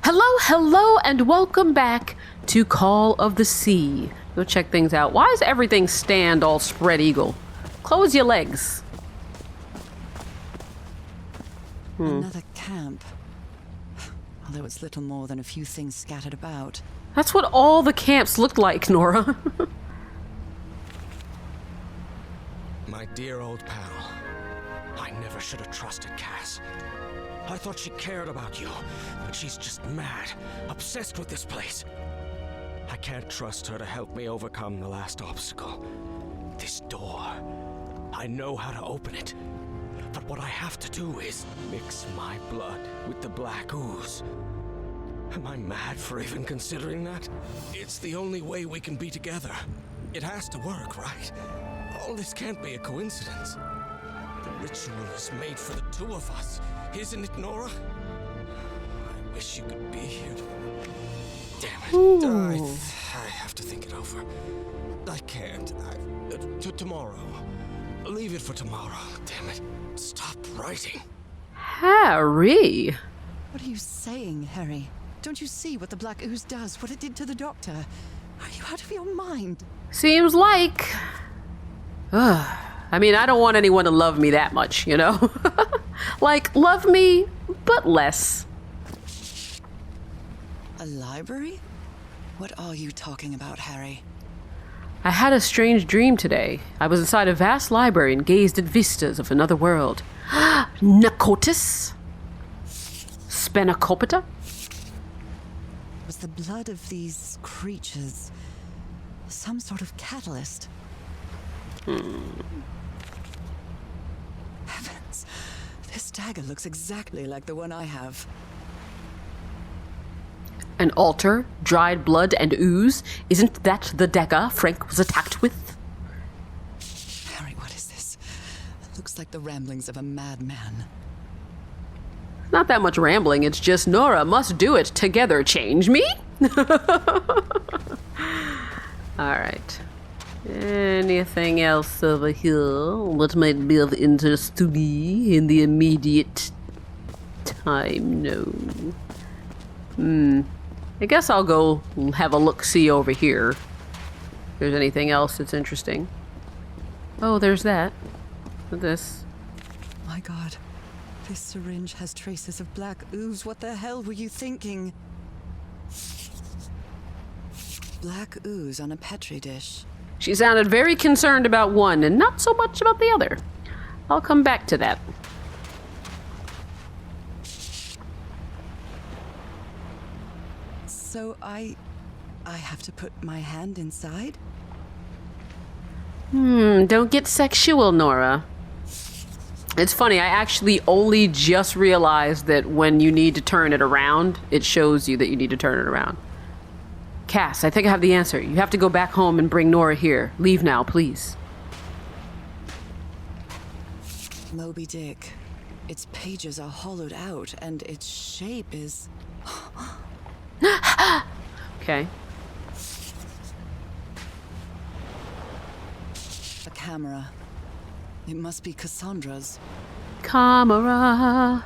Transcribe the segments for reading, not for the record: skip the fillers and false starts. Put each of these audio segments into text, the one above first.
Hello, hello, and welcome back to Call of the Sea. Go check things out. Why is everything stand all spread eagle? Close your legs. Another camp. Although it's little more than a few things scattered about. That's what all the camps looked like, Norah. My dear old pal. I never should have trusted Cass. I thought she cared about you, but she's just mad, obsessed with this place. I can't trust her to help me overcome the last obstacle. This door. I know how to open it. But what I have to do is mix my blood with the black ooze. Am I mad for even considering that? It's the only way we can be together. It has to work, right? All this can't be a coincidence. The ritual is made for the two of us, isn't it, Norah? I wish you could be here. Damn it. I have to think it over. I can't. Tomorrow. Leave it for tomorrow. Damn it. Stop writing. Harry. What are you saying, Harry? Don't you see what the black ooze does? What it did to the doctor? Are you out of your mind? Seems like... I mean, I don't want anyone to love me that much, you know? Like, love me, but less. A library? What are you talking about, Harry? I had a strange dream today. I was inside a vast library and gazed at vistas of another world. Nacotis? Spenacopita? Was the blood of these creatures some sort of catalyst? Heavens, this dagger looks exactly like the one I have. An altar, dried blood, and ooze? Isn't that the dagger Frank was attacked with? Harry, what is this? It looks like the ramblings of a madman. Not that much rambling, it's just Norah must do it. Together change me? Alright. Anything else over here that might be of interest to me in the immediate time? No. I guess I'll go have a look-see over here. If there's anything else that's interesting. Oh, there's that. What's this? My God, this syringe has traces of black ooze. What the hell were you thinking? Black ooze on a petri dish. She sounded very concerned about one and not so much about the other. I'll come back to that. So I have to put my hand inside? Don't get sexual, Norah. It's funny, I actually only just realized that when you need to turn it around, it shows you that you need to turn it around. Cass, I think I have the answer. You have to go back home and bring Norah here. Leave now, please. Moby Dick. Its pages are hollowed out, and its shape is... Okay. a camera. It must be Cassandra's. Camera.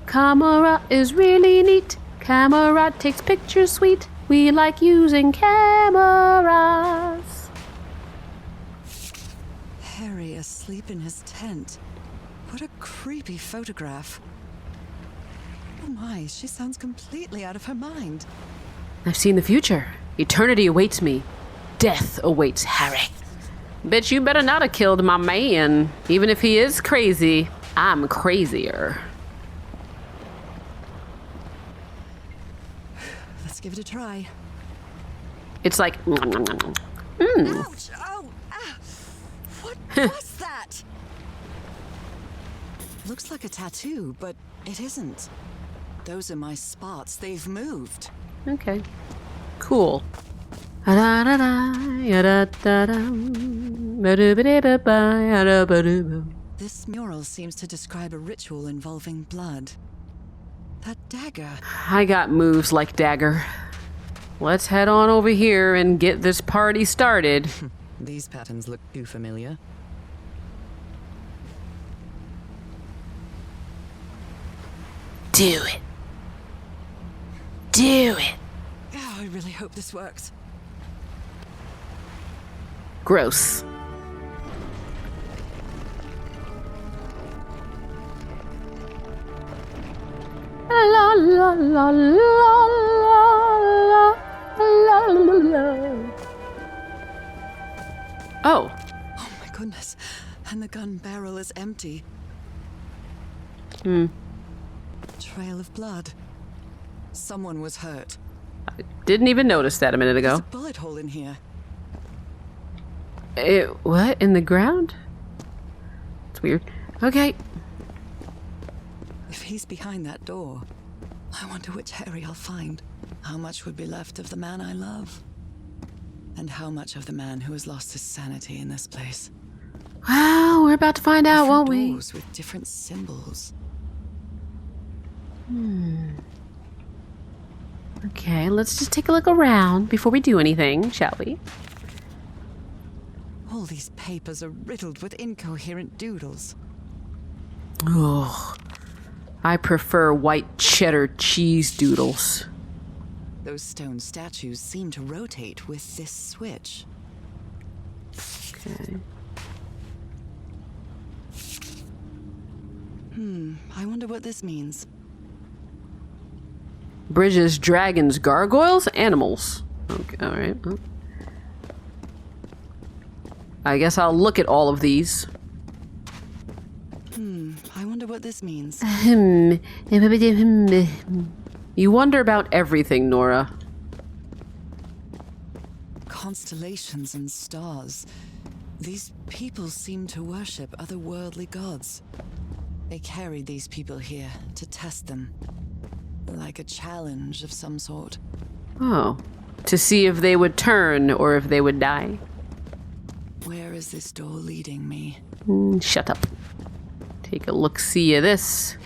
Camera is really neat. Camera takes pictures sweet. We like using cameras. Harry asleep in his tent. What a creepy photograph. Oh my, she sounds completely out of her mind. I've seen the future. Eternity awaits me. Death awaits Harry. Bet you better not have killed my man. Even if he is crazy, I'm crazier. Let's give it a try. It's like... Ouch! Oh! Ah. What was that? Looks like a tattoo, but it isn't. Those are my spots. They've moved. Okay. Cool. This mural seems to describe a ritual involving blood. That dagger. I got moves like Dagger. Let's head on over here and get this party started. These patterns look too familiar. Do it. Do it. Oh, I really hope this works. Gross. La la la la la la la la. Oh. Oh my goodness. And the gun barrel is empty. Trail of blood. Someone was hurt. I didn't even notice that a minute There's ago. a bullet hole in here. What? In the ground? It's weird. Okay. If he's behind that door, I wonder which Harry I'll find. How much would be left of the man I love? And how much of the man who has lost his sanity in this place? Well, we're about to find out, Different won't we? doors with different symbols. Okay, let's just take a look around before we do anything, shall we? All these papers are riddled with incoherent doodles. Ugh. I prefer white cheddar cheese doodles. Those stone statues seem to rotate with this switch. Okay. I wonder what this means. Bridges, dragons, gargoyles, animals. Okay, alright. Well. I guess I'll look at all of these. I wonder what this means. You wonder about everything, Norah. Constellations and stars. These people seem to worship otherworldly gods. They carried these people here to test them. Like a challenge of some sort. Oh. To see if they would turn or if they would die. Where is this door leading me? Shut up. Take a look-see at this.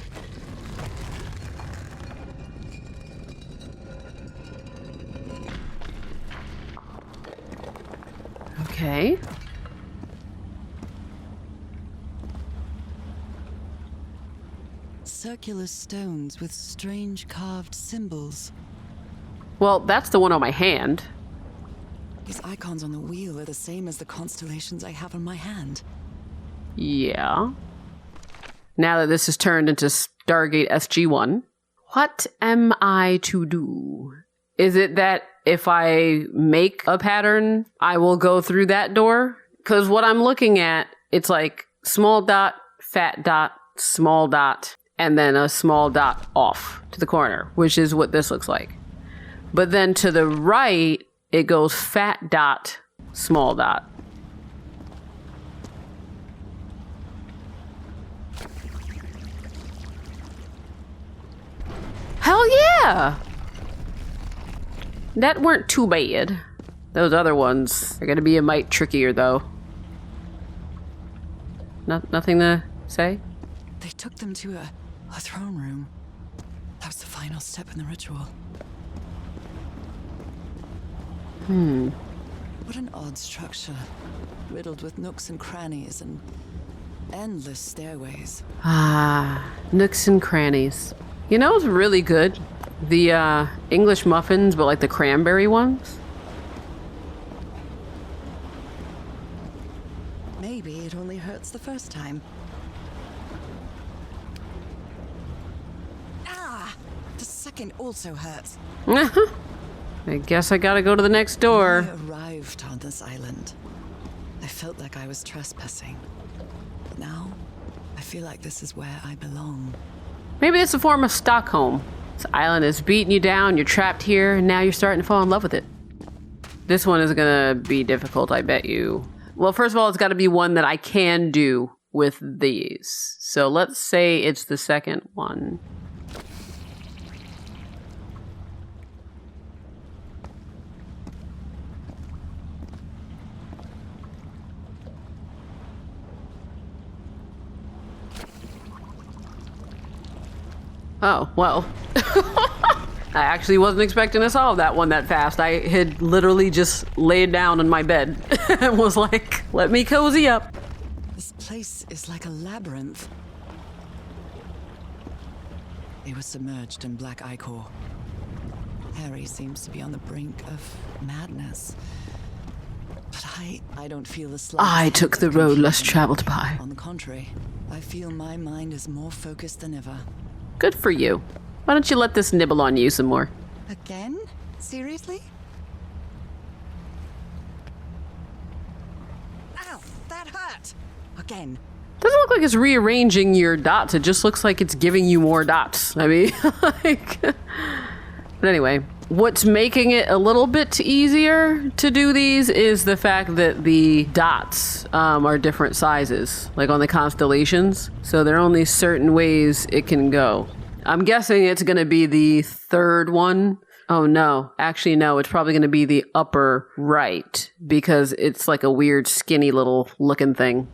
Okay. Circular stones with strange carved symbols. Well, that's the one on my hand. These icons on the wheel are the same as the constellations I have on my hand. Yeah. Now that this is turned into Stargate SG-1, what am I to do? Is it that if I make a pattern, I will go through that door? Because what I'm looking at, it's like small dot, fat dot, small dot, and then a small dot off to the corner, which is what this looks like. But then to the right, it goes fat dot, small dot. Hell yeah! That weren't too bad. Those other ones are gonna be a mite trickier, though. Nothing to say? They took them to a throne room. That was the final step in the ritual. What an odd structure. Riddled with nooks and crannies and endless stairways. Ah, nooks and crannies. You know what's really good? The English muffins, but like the cranberry ones. Maybe it only hurts the first time. Ah! The second also hurts. I guess I gotta go to the next door. When I arrived on this island, I felt like I was trespassing. But now, I feel like this is where I belong. Maybe it's a form of Stockholm. This island is beating you down, you're trapped here, and now you're starting to fall in love with it. This one is gonna be difficult, I bet you. Well, first of all, it's gotta be one that I can do with these. So let's say it's the second one. Oh, well. I actually wasn't expecting to solve that one that fast. I had literally just laid down in my bed and was like, let me cozy up. This place is like a labyrinth. They were submerged in black ichor. Carrie seems to be on the brink of madness. But I don't feel the slightest I took hint of the road less confusion. traveled by. On the contrary, I feel my mind is more focused than ever. Good for you. Why don't you let this nibble on you some more? Again? Seriously? Ow! That hurt! Again. Doesn't look like it's rearranging your dots. It just looks like it's giving you more dots. I mean, like... But anyway, what's making it a little bit easier to do these is the fact that the dots are different sizes, like on the constellations. So there are only certain ways it can go. I'm guessing it's going to be the third one. Oh, no. Actually, no. It's probably going to be the upper right because it's like a weird, skinny little looking thing.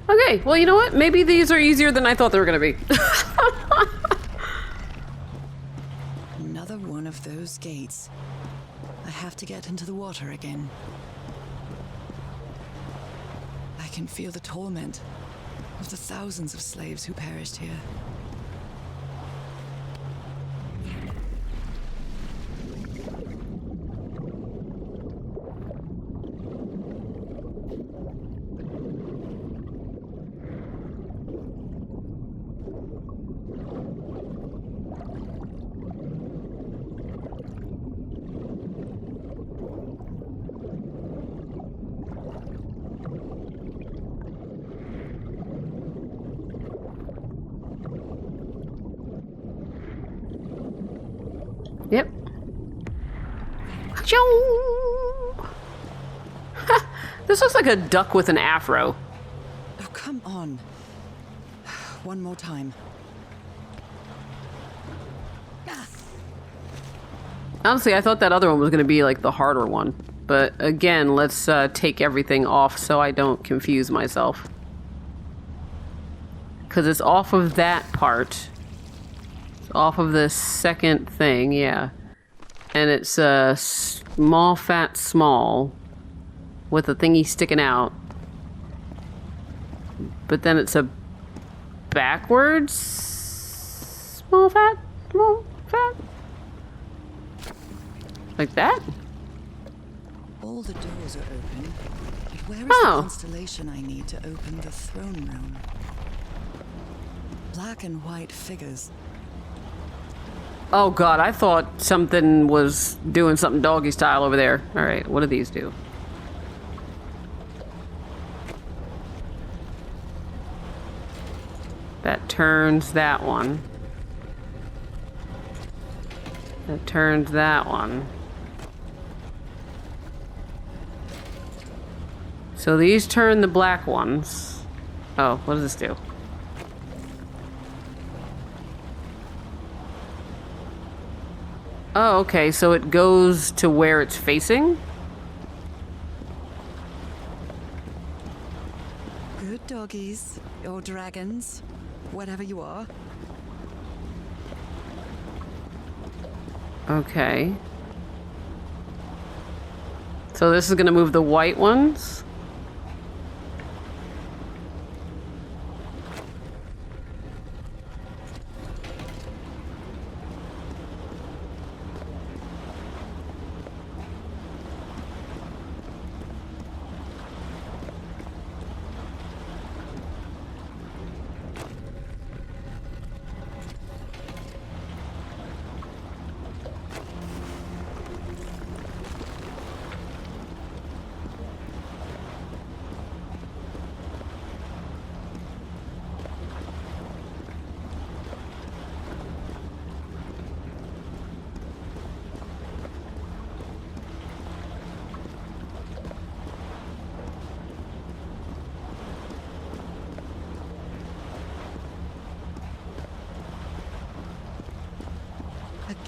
Okay, well, you know what? Maybe these are easier than I thought they were going to be. Another one of those gates. I have to get into the water again. I can feel the torment of the thousands of slaves who perished here. Yep. This looks like a duck with an afro. Oh, come on. One more time. Ah. Honestly, I thought that other one was going to be like the harder one. But again, let's take everything off so I don't confuse myself. Because it's off of that part. It's off of the second thing, yeah. And it's small, fat, small. With a thingy sticking out. But then it's a backwards small, fat, small, fat. Like that? All the doors are open. But where is Oh. the constellation I need to open the throne room? Black and white figures. Oh god, I thought something was doing something doggy style over there. Alright, what do these do? That turns that one. That turns that one. So these turn the black ones. Oh, what does this do? Oh, okay, so it goes to where it's facing? Good doggies, or dragons, whatever you are. Okay. So this is gonna move the white ones?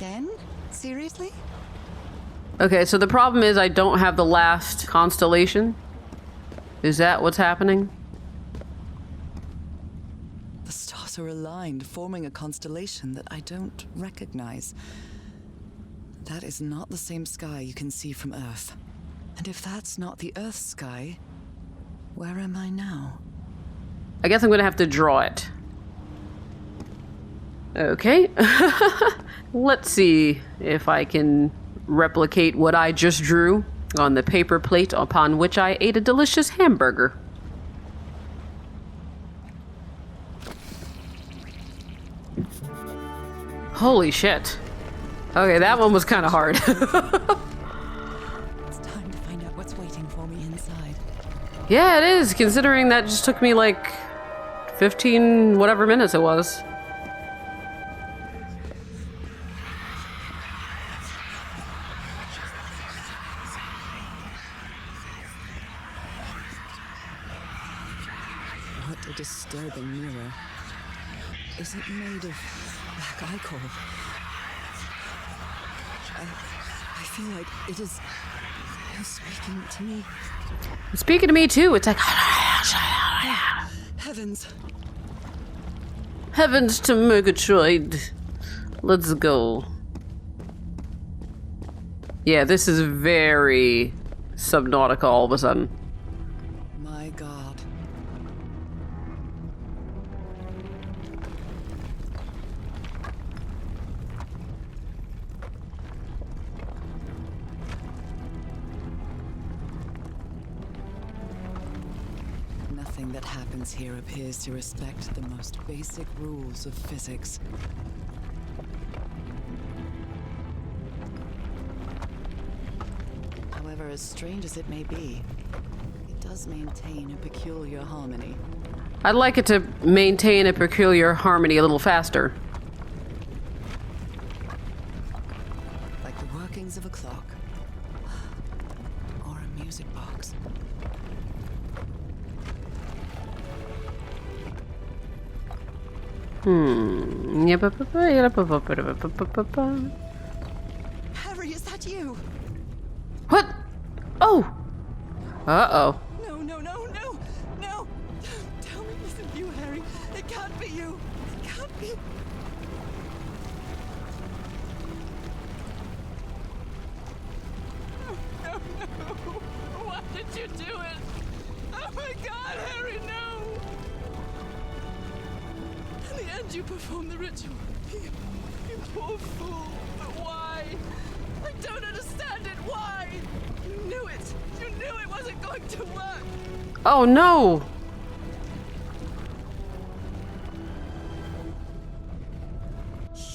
Again? Seriously? Okay, so the problem is I don't have the last constellation. Is that what's happening? The stars are aligned, forming a constellation that I don't recognize. That is not the same sky you can see from Earth. And if that's not the Earth sky, where am I now? I guess I'm gonna have to draw it. Okay. Let's see if I can replicate what I just drew on the paper plate upon which I ate a delicious hamburger. Holy shit. Okay, that one was kind of hard. It's time to find out what's waiting for me inside. Yeah, it is, considering that just took me like 15 whatever minutes it was. What a disturbing mirror. Is it made of black ichor? I feel like it is speaking to me. It's speaking to me too. It's like Heavens! heavens to Murgatroyd. Let's go. Yeah, this is very Subnautica all of a sudden. My God. Nothing that happens here appears to respect the most basic rules of physics. However, as strange as it may be, it does maintain a peculiar harmony. I'd like it to maintain a peculiar harmony a little faster. Like the workings of a clock. Or a music box. Harry, is that you? What? Oh! Uh-oh. No, no, no, no, no! Tell me it isn't you, Harry. It can't be you. It can't be. No, no, no. Why did you do it? Oh my God, Harry, no! In the end, you performed the ritual. You poor fool. But why? I don't understand it. Why? You knew it. You knew it wasn't going to work. Oh no!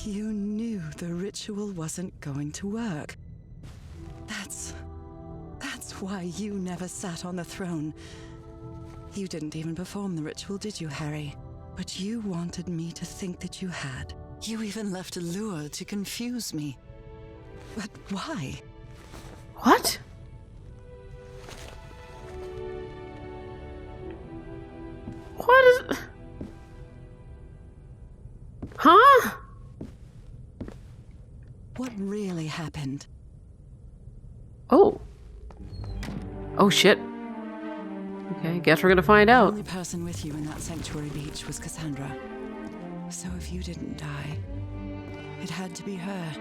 You knew the ritual wasn't going to work. That's why you never sat on the throne. You didn't even perform the ritual, did you, Harry? But you wanted me to think that you had. You even left a lure to confuse me. But why? What? What is... Huh? What really happened? Oh. Oh shit. Okay, guess we're gonna find The out. only person with you in that sanctuary beach was Cassandra. So if you didn't die, it had to be her.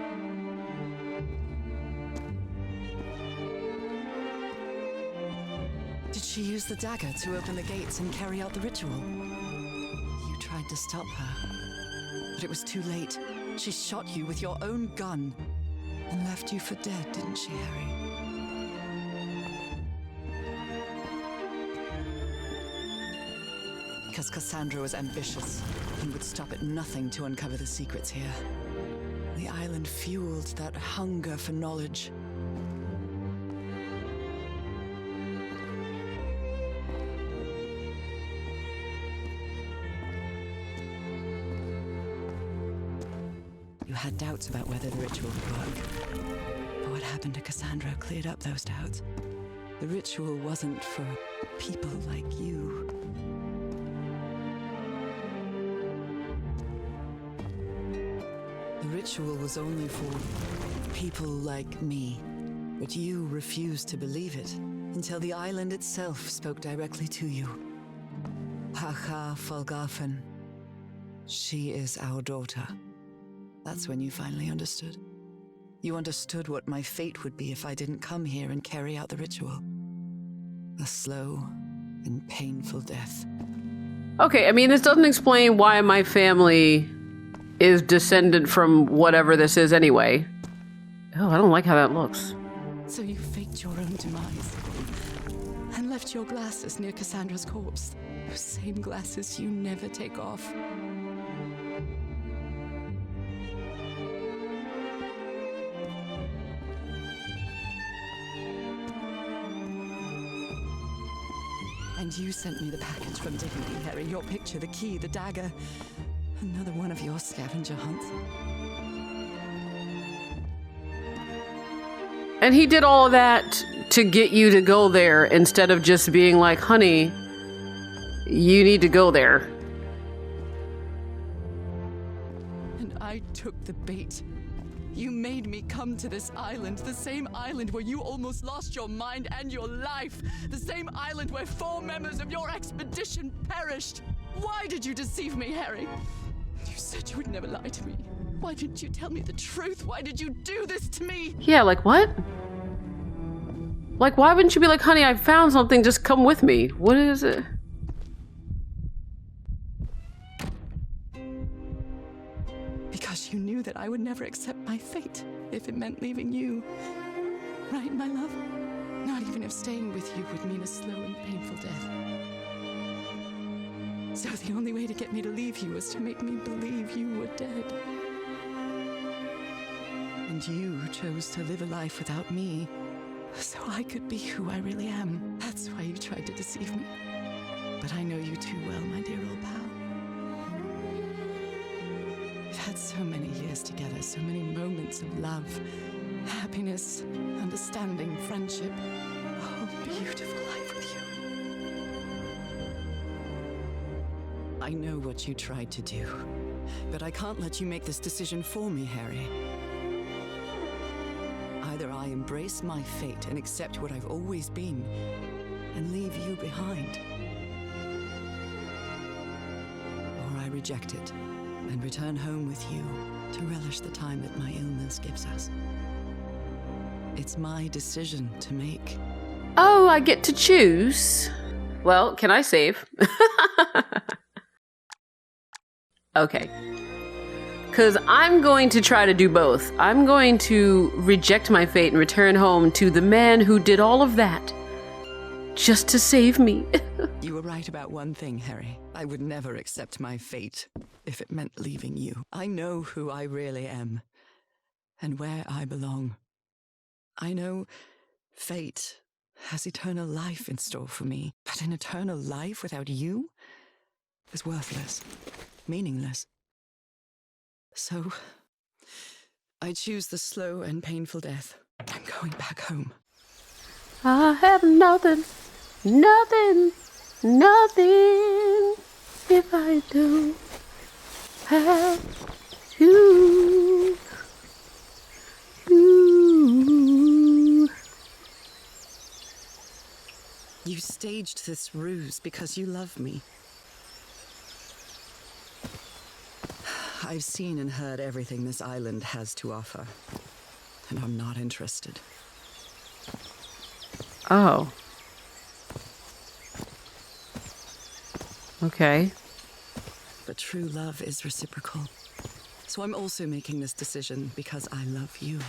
Did she use the dagger to open the gates and carry out the ritual? You tried to stop her, but it was too late. She shot you with your own gun and left you for dead, didn't she, Harry? Because Cassandra was ambitious and would stop at nothing to uncover the secrets here. The island fueled that hunger for knowledge. You had doubts about whether the ritual would work. But what happened to Cassandra cleared up those doubts. The ritual wasn't for people like you. The ritual was only for people like me. But you refused to believe it until the island itself spoke directly to you. Hacha Falgafen. She is our daughter. That's when you finally understood. You understood what my fate would be if I didn't come here and carry out the ritual. A slow and painful death. Okay, I mean, this doesn't explain why my family is descendant from whatever this is anyway. Oh, I don't like how that looks. So you faked your own demise and left your glasses near Cassandra's corpse. Those same glasses you never take off. And you sent me the package from Dignity, Harry. Your picture, the key, the dagger. Another one of your scavenger hunts. And he did all of that to get you to go there instead of just being like, honey, you need to go there. And I took the bait. You made me come to this island, the same island where you almost lost your mind and your life, the same island where 4 members of your expedition perished. Why did you deceive me, Harry? You said you would never lie to me. Why didn't you tell me the truth? Why did you do this to me? Yeah, like what? Like, why wouldn't you be like, honey, I found something, just come with me? What is it? Because you knew that I would never accept my fate if it meant leaving you. Right, my love? Not even if staying with you would mean a slow and painful death. So the only way to get me to leave you was to make me believe you were dead. And you chose to live a life without me, so I could be who I really am. That's why you tried to deceive me. But I know you too well, my dear old pal. We've had so many years together, so many moments of love, happiness, understanding, friendship. A whole beautiful life with you. I know what you tried to do, but I can't let you make this decision for me, Harry. Either I embrace my fate and accept what I've always been, and leave you behind, or I reject it and return home with you to relish the time that my illness gives us. It's my decision to make. Oh, I get to choose. Well, can I save? Okay. Because I'm going to try to do both. I'm going to reject my fate and return home to the man who did all of that just to save me. You were right about one thing, Harry. I would never accept my fate if it meant leaving you. I know who I really am and where I belong. I know fate has eternal life in store for me, but an eternal life without you is worthless, meaningless. So, I choose the slow and painful death. I'm going back home. I have nothing, nothing, nothing if I don't have you. You staged this ruse because you love me. I've seen and heard everything this island has to offer, and I'm not interested. Oh. Okay. But true love is reciprocal. So I'm also making this decision because I love you.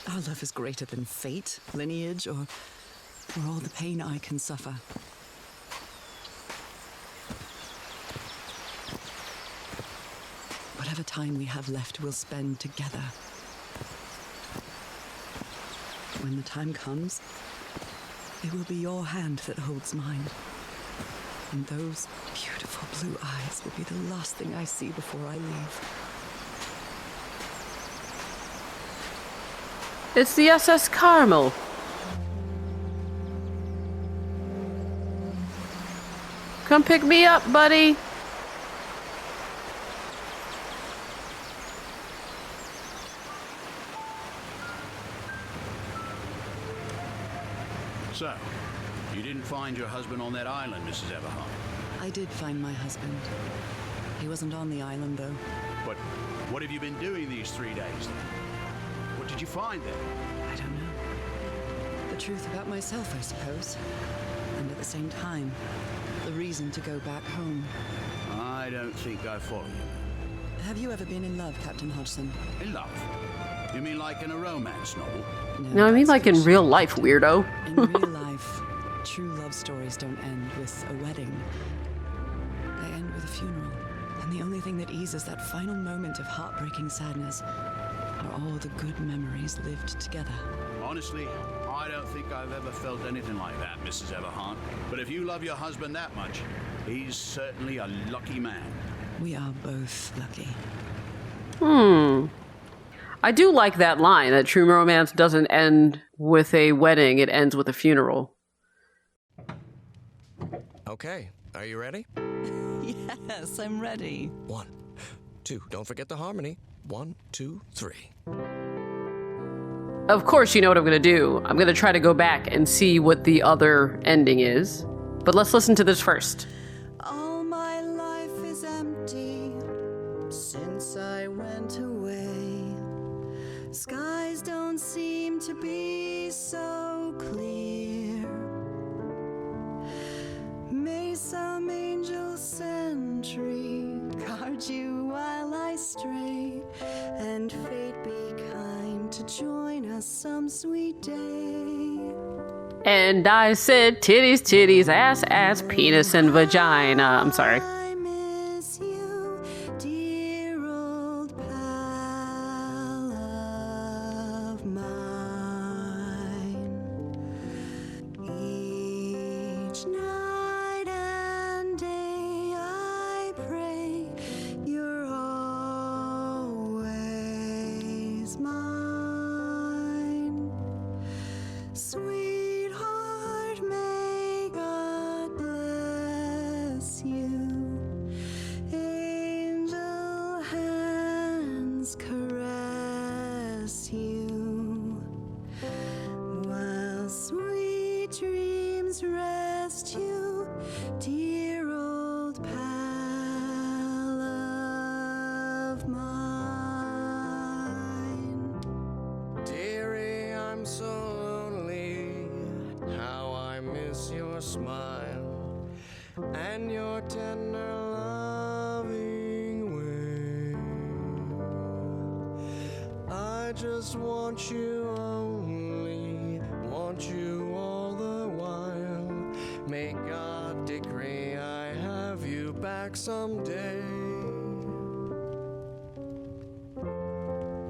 Our love is greater than fate, lineage, or all the pain I can suffer. Whatever time we have left, we'll spend together. When the time comes, it will be your hand that holds mine. And those beautiful blue eyes will be the last thing I see before I leave. It's the SS Carmel. Come pick me up, buddy. So, you didn't find your husband on that island, Mrs. Everhart? I did find my husband. He wasn't on the island, though. But what have you been doing these 3 days, then? What did you find there? I don't know. The truth about myself, I suppose. And at the same time, the reason to go back home. I don't think I follow you. Have you ever been in love, Captain Hodgson? In love? You mean like in a romance novel? No, I mean that's like in fiction. real life, weirdo. In real life, true love stories don't end with a wedding. They end with a funeral. And the only thing that eases that final moment of heartbreaking sadness are all the good memories lived together. Honestly, I don't think I've ever felt anything like that, Mrs. Everhart. But if you love your husband that much, he's certainly a lucky man. We are both lucky. I do like that line, that true romance doesn't end with a wedding, it ends with a funeral. Okay, are you ready? Yes, I'm ready. 1, 2, don't forget the harmony. 1, 2, 3. Of course, you know what I'm going to do. I'm going to try to go back and see what the other ending is. But let's listen to this first. All my life is empty since I went away. Skies don't seem to be so clear. May some angel sentry guard you while I stray, and fate be kind to join us some sweet day. And I said titties, titties, ass, ass, penis, and vagina. I'm sorry. I miss you, dear old pal of mine. Each night and day I pray you're always mine. Sweetheart, may God bless you. Angel hands caress you, while sweet dreams rest you, dear old pal of mine. Dearie, I'm so lonely. How I miss your smile and your tender loving way. I just want you only, want you all the while. May God decree I have you back someday.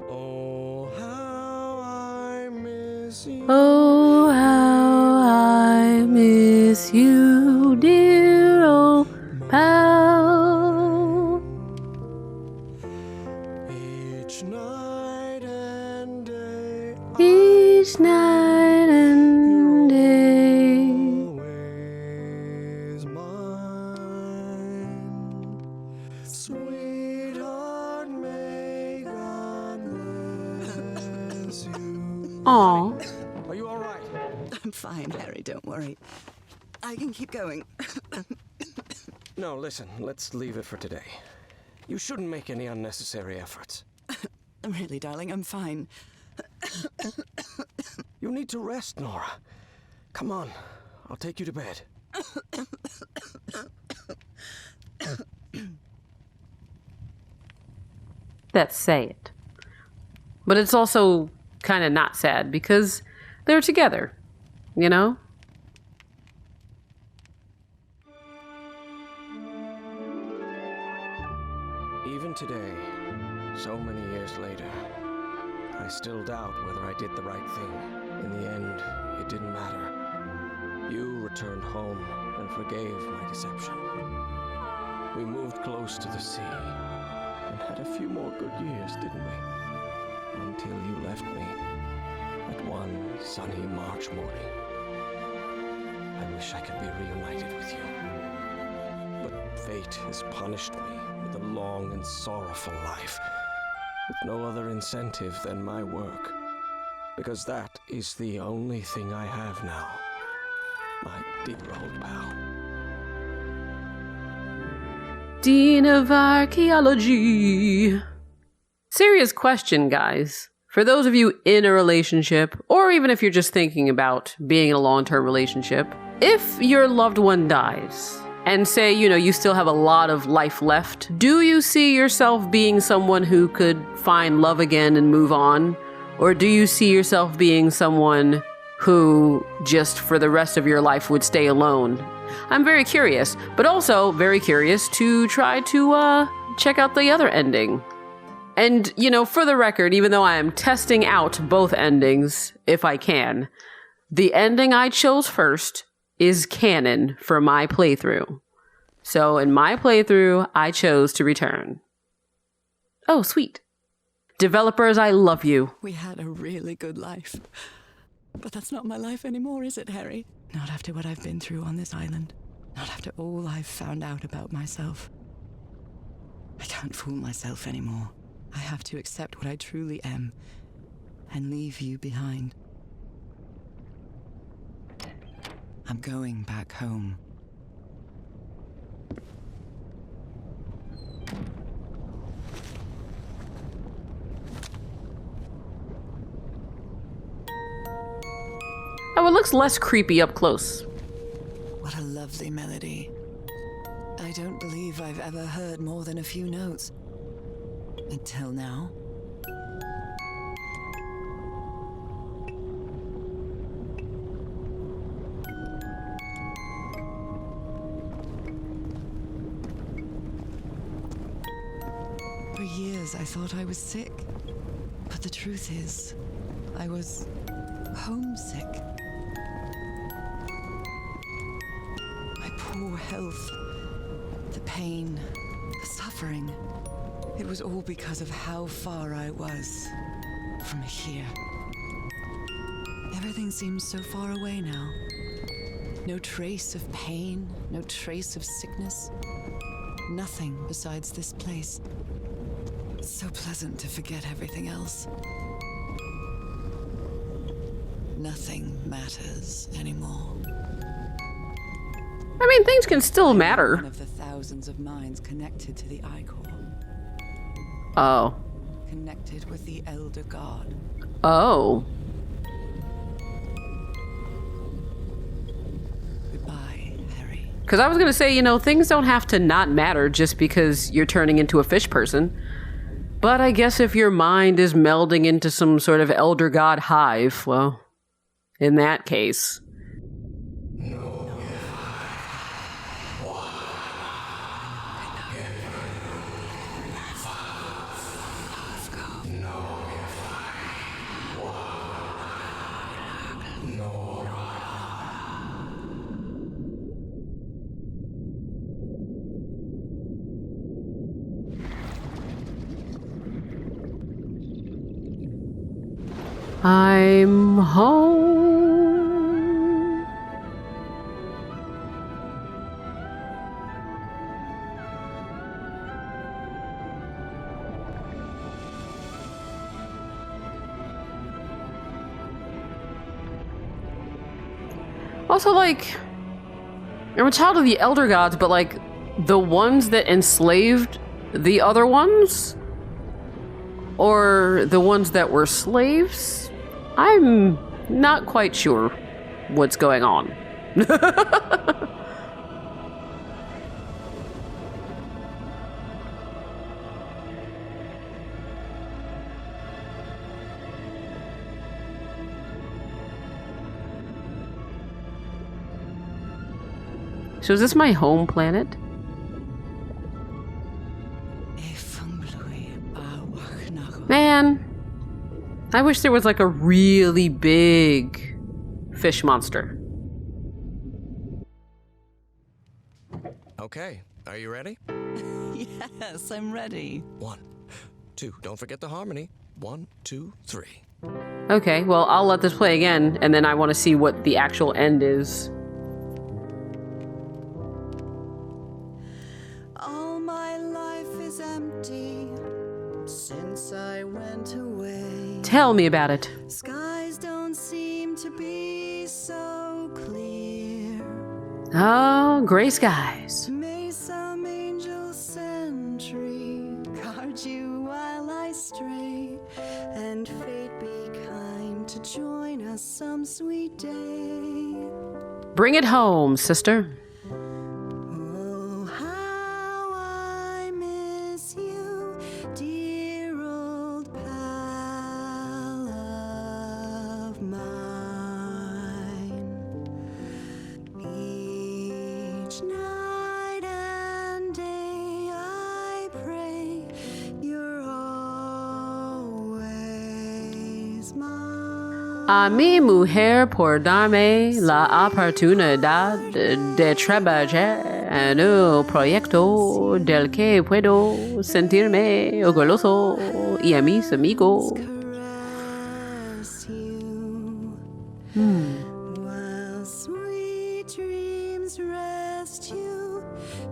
Oh, how I miss you. Oh, how I miss you, dear old pal. Each night and day, Each night and day. always mine. Sweetheart, may God bless you. Aw. Are you all right? I'm fine, Harry, don't worry. I can keep going. No, listen, let's leave it for today. You shouldn't make any unnecessary efforts. Really, darling, I'm fine. You need to rest, Norah. Come on, I'll take you to bed. That's sad. But it's also kind of not sad because they're together, you know? Even today, so many years later, I still doubt whether I did the right thing. In the end, it didn't matter. You returned home and forgave my deception. We moved close to the sea and had a few more good years, didn't we? Until you left me at one sunny March morning. I wish I could be reunited with you. But fate has punished me with a long and sorrowful life, with no other incentive than my work, because that is the only thing I have now. My dear old pal. Dean of Archaeology. Serious question, guys. For those of you in a relationship, or even if you're just thinking about being in a long-term relationship, if your loved one dies, and say, you still have a lot of life left, do you see yourself being someone who could find love again and move on? Or do you see yourself being someone who just for the rest of your life would stay alone? I'm very curious, but also very curious to try to check out the other ending. And, for the record, even though I am testing out both endings, if I can, the ending I chose first is canon for my playthrough. So in my playthrough, I chose to return. Oh, sweet. Developers, I love you. We had a really good life. But that's not my life anymore, is it, Harry? Not after what I've been through on this island. Not after all I've found out about myself. I can't fool myself anymore. I have to accept what I truly am and leave you behind. I'm going back home. Oh, it looks less creepy up close. What a lovely melody. I don't believe I've ever heard more than a few notes. Until now. For years I thought I was sick. But the truth is, I was homesick. My poor health, the pain, the suffering. It was all because of how far I was from here. Everything seems so far away now. No trace of pain, no trace of sickness. Nothing besides this place. It's so pleasant to forget everything else. Nothing matters anymore. I mean, things can still matter. One of the thousands of minds connected to the Ichor. Oh. Connected with the Elder God. Oh. Goodbye, Harry. Because I was going to say, things don't have to not matter just because you're turning into a fish person. But I guess if your mind is melding into some sort of Elder God hive, well, in that case. I'm home. Also, I'm a child of the Elder Gods, but, the ones that enslaved the other ones? Or the ones that were slaves? I'm not quite sure what's going on. So is this my home planet? Man, I wish there was a really big fish monster. Okay, are you ready? Yes, I'm ready. 1, 2, don't forget the harmony. 1, 2, 3. Okay, well, I'll let this play again, and then I want to see what the actual end is. All my life is empty since I went away. Tell me about it. Skies don't seem to be so clear. Oh, gray skies. May some angel sentry guard you while I stray, and fate be kind to join us some sweet day. Bring it home, sister. Oh, how I miss you, dear old pal of mine. Each night and day I pray you're always mine. A mi mujer por darme la oportunidad de trabajar en un proyecto del que puedo sentirme orgulloso y a mis amigos. Caress you while sweet dreams rest you,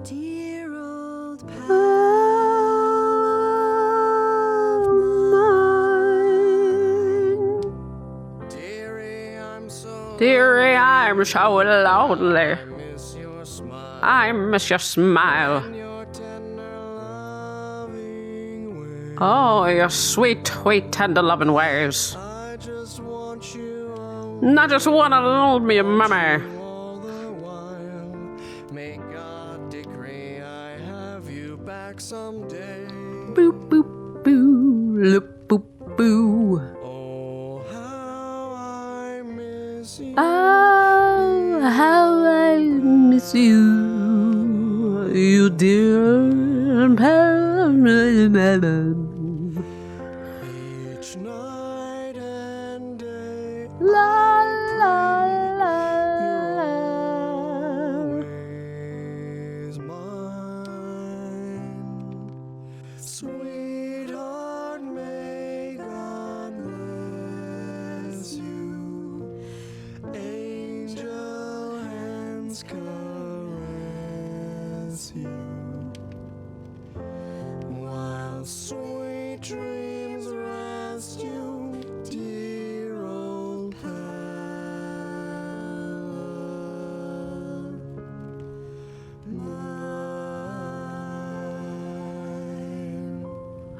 dear old pal. Dearie, I'm so lonely. Miss your smile, I miss your smile. your tender loving way. Oh, your sweet, sweet, tender loving ways. I just want you And I just want to love me, mommy. all the while. May God decree I have you back someday. Boop, boop, boo. Loop, boop, boo. Oh, how I miss you. Oh, how I miss you, you dear Each night and day, La la la. always mine. Sweetheart, may God bless you. Angel hands caress you, while sweet dreams rest you, dear old pal of mine.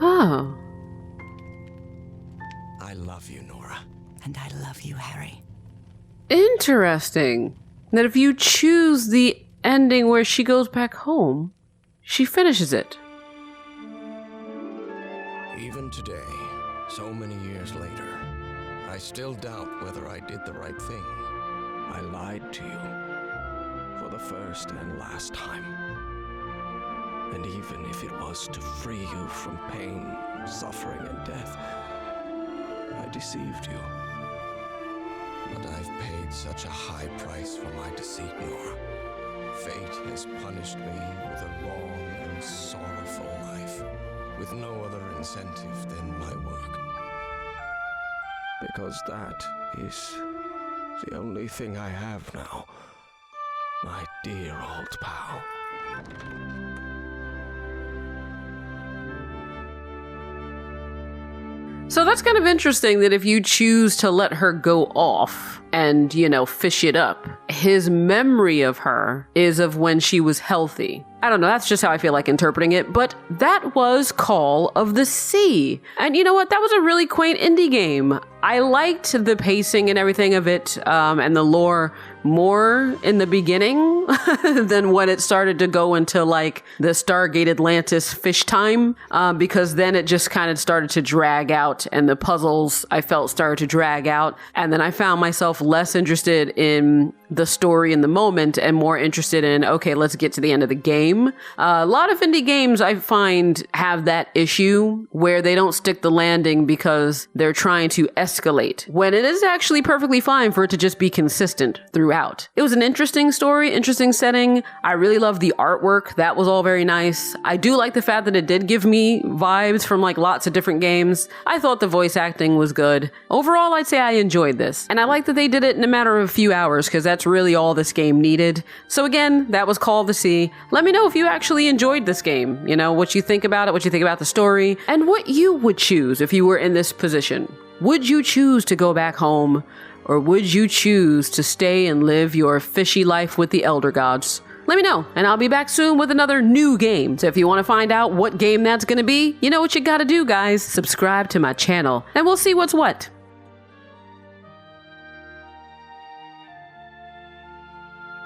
Oh, I love you, Norah. And I love you, Harry. interesting. That if you choose the ending where she goes back home, she finishes it. Even today, so many years later, I still doubt whether I did the right thing. I lied to you for the first and last time. And even if it was to free you from pain, suffering, and death, I deceived you. But I've paid such a high price for my deceit, Norah. Fate has punished me with a long and sorrowful life, with no other incentive than my work. Because that is the only thing I have now, my dear old pal. So that's kind of interesting that if you choose to let her go off and, fish it up, his memory of her is of when she was healthy. I don't know, that's just how I feel like interpreting it, but that was Call of the Sea. And you know what? That was a really quaint indie game. I liked the pacing and everything of it, and the lore more in the beginning than when it started to go into like the Stargate Atlantis fish time, because then it just kind of started to drag out and the puzzles I felt started to drag out. And then I found myself less interested in the story in the moment and more interested in, okay, let's get to the end of the game. A lot of indie games I find have that issue where they don't stick the landing because they're trying to escalate, when it is actually perfectly fine for it to just be consistent throughout. It was an interesting story, interesting setting. I really love the artwork. That was all very nice. I do like the fact that it did give me vibes from like lots of different games. I thought the voice acting was good. Overall, I'd say I enjoyed this. And I like that they did it in a matter of a few hours because that's really all this game needed. So again, that was Call of the Sea. Let me know if you actually enjoyed this game. What you think about it, what you think about the story, and what you would choose if you were in this position. Would you choose to go back home? Or would you choose to stay and live your fishy life with the Elder Gods? Let me know, and I'll be back soon with another new game. So if you want to find out what game that's going to be, you know what you got to do, guys. Subscribe to my channel, and we'll see what's what.